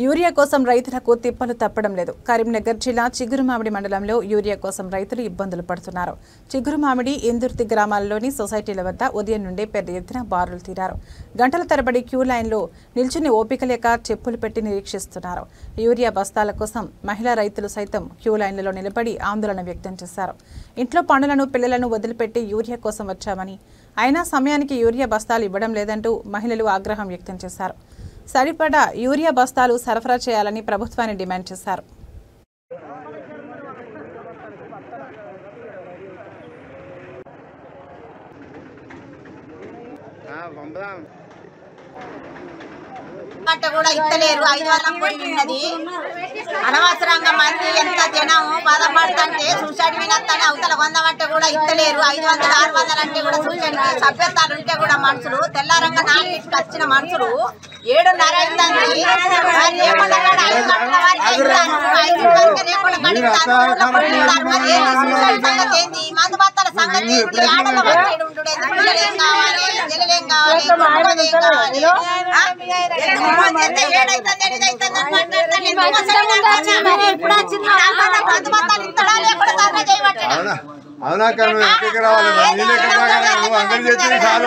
Urea కోసం రైతులకు తిప్పలు తప్పడం లేదు. కరీంనగర్ జిల్లా చిగురుమామిడి మండలంలో యూరియా కోసం రైతులు ఇబ్బందులు పడుతున్నారు. చిగురుమామిడి, ఇందుర్తి గ్రామాల్లోని సొసైటీల వద్ద ఉదయం నుండే పెద్ద ఎత్తున బారులు తీరారు. గంటల తరబడి క్యూ లైన్లో నిల్చుని ఓపిక లేక చెప్పులు పెట్టి నిరీక్షిస్తున్నారు. యూరియా బస్తాల కోసం మహిళా రైతులు సైతం క్యూ లైన్లలో నిలబడి ఆందోళన వ్యక్తం చేశారు. ఇంట్లో పనులను, పిల్లలను వదిలిపెట్టి యూరియా కోసం వచ్చామని, అయినా సమయానికి యూరియా బస్తాలు ఇవ్వడం లేదంటూ మహిళలు ఆగ్రహం వ్యక్తం చేశారు. సరిపడా యూరియా బస్తాలు సరఫరా చేయాలని ప్రభుత్వాన్ని డిమాండ్ చేశారు. కూడా ఇస్తలేరు. 500 పోయి ఉన్నది. అనవసరంగా మంది ఎంత జనం బాధపడుతుంటే సూసైడ్ వినత్తని అవతల కొందామంటే కూడా ఇస్తలేరు. 500, 600 అంటే కూడా సూసైడ్ సభ్యతాలు ఉంటే కూడా మనుషులు తెల్లారంగా 4కి వచ్చిన మనుషులు 7:30 అయిందండి. మందు బత్తాల సంగతి ఆడల వచ్చేడు ఉండు. పిల్లలేం కావాలి, జల్లలేం కావాలి, కుటుంబదేం కావాలి. అవునా ఎక్కడికి రావాలి? అంగడి చేసి చాలు